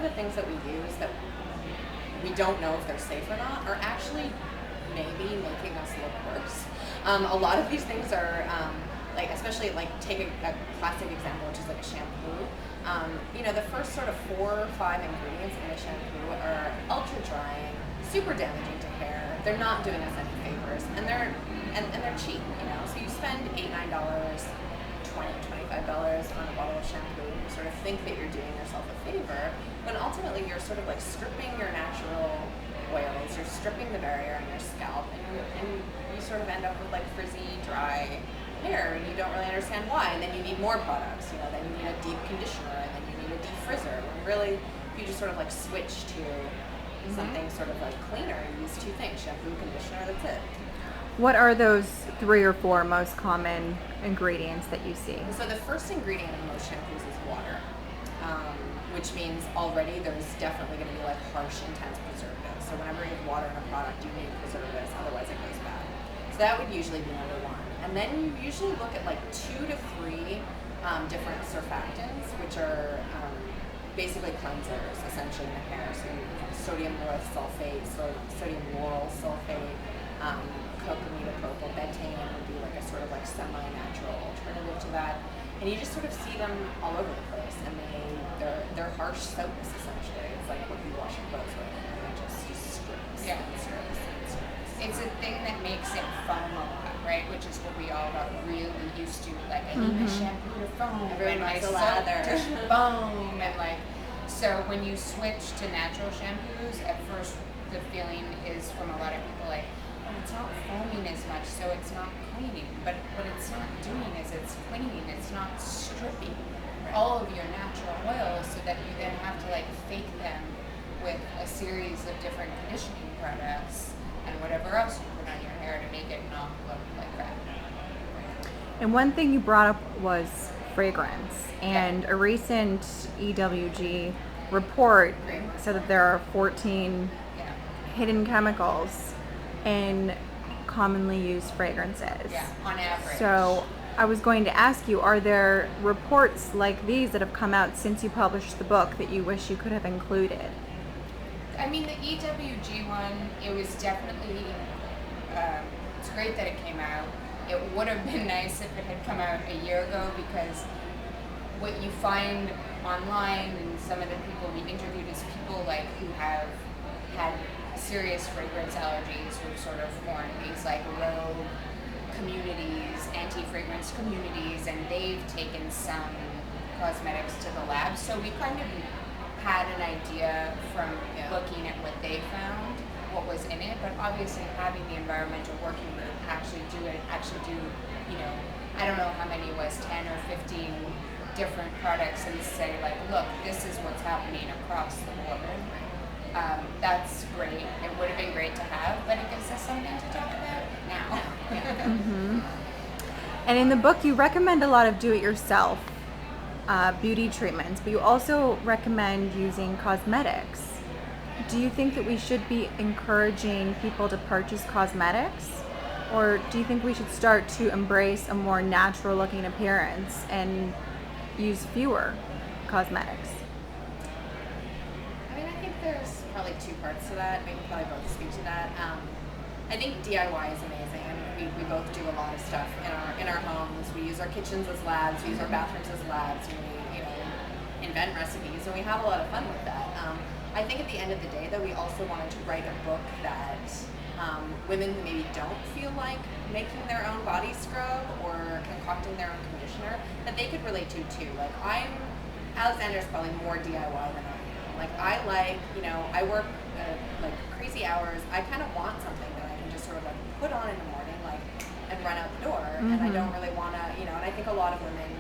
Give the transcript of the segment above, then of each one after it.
the things that we use that we don't know if they're safe or not are actually maybe making us look worse. A lot of these things are like, especially like take a classic example, which is like shampoo. The first sort of 4 or 5 ingredients in a shampoo are ultra drying, super damaging to hair. They're not doing us any favors, and they're cheap. So you spend $8, $9, $20, $25 on a bottle of shampoo, and you sort of think that you're doing yourself a favor, when ultimately you're sort of like stripping your natural oils, you're stripping the barrier on your scalp, and you sort of end up with like frizzy, dry hair, and you don't really understand why. And then you need more products. Then you need a deep conditioner, and then you need a defrizzer. When really, if you just sort of like switch to something sort of like cleaner, you use 2 things: shampoo, conditioner. That's it. What are those 3 or 4 most common ingredients that you see? So the first ingredient in most shampoos is water, which means already there's definitely going to be like harsh, intense preservatives. So whenever you have water in a product, you need preservatives, otherwise it goes bad. So that would usually be number 1. And then you usually look at like 2 to 3 different surfactants, which are basically cleansers, essentially, in the hair. So you have sodium lauryl sulfate, sodium lauryl sulfate, coconut betaine would be like a sort of like semi-natural alternative to that. And you just sort of see them all over the place, and they're harsh soaps, essentially. It's like what you wash your clothes with, and they just strips and strips and strips. It's a thing that makes it foam a lot, right? Which is what we all got really used to. Like, I need my shampoo to foam, Everyone and my likes a soap lather. to foam, and like. So when you switch to natural shampoos, at first the feeling is from a lot of people like, oh, it's not foaming as much, so it's not cleaning. But what it's not doing is it's cleaning. It's not stripping all of your natural oils, so that you then have to like fake them with a series of different conditioning products and whatever else you put on your hair to make it not look like that. And one thing you brought up was fragrance. And a recent EWG report said that there are 14 hidden chemicals in commonly used fragrances. Yeah, on average. So I was going to ask you, are there reports like these that have come out since you published the book that you wish you could have included? I mean, the EWG one, it was definitely, it's great that it came out. It would have been nice if it had come out a year ago, because what you find online and some of the people we interviewed is people like who have had serious fragrance allergies, who've sort of formed these like rogue communities, anti-fragrance communities, and they've taken some cosmetics to the lab. So we kind of had an idea from looking at what they found, what was in it, but obviously having the environmental working group actually do, I don't know how many it was, 10 or 15 different products, and say like, look, this is what's happening across the board. That's great. It would have been great to have, but it gives us something to talk about now. And in the book, you recommend a lot of do-it-yourself beauty treatments, but you also recommend using cosmetics. Do you think that we should be encouraging people to purchase cosmetics? Or do you think we should start to embrace a more natural looking appearance and use fewer cosmetics? I think there's probably 2 parts to that. We can probably both speak to that. I think DIY is amazing. We both do a lot of stuff in our homes. We use our kitchens as labs. We use our bathrooms as labs. And we invent recipes, and we have a lot of fun with that. I think at the end of the day, though, we also wanted to write a book that women who maybe don't feel like making their own body scrub or concocting their own conditioner, that they could relate to too. Like, Alexander's probably more DIY than I am. Like, I work like crazy hours. I kind of want something that I can just sort of like put on in the morning, like, and run out the door. And I don't really want to, and I think a lot of women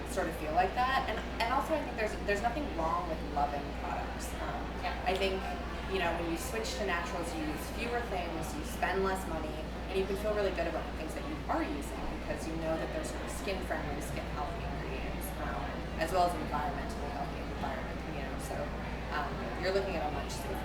sort of feel like that. And also I think there's nothing wrong with loving products. I think, when you switch to naturals, you use fewer things, you spend less money, and you can feel really good about the things that you are using, because you know that they're sort of skin-friendly, skin-healthy ingredients, as well as environmentally healthy environment. So you're looking at a much safer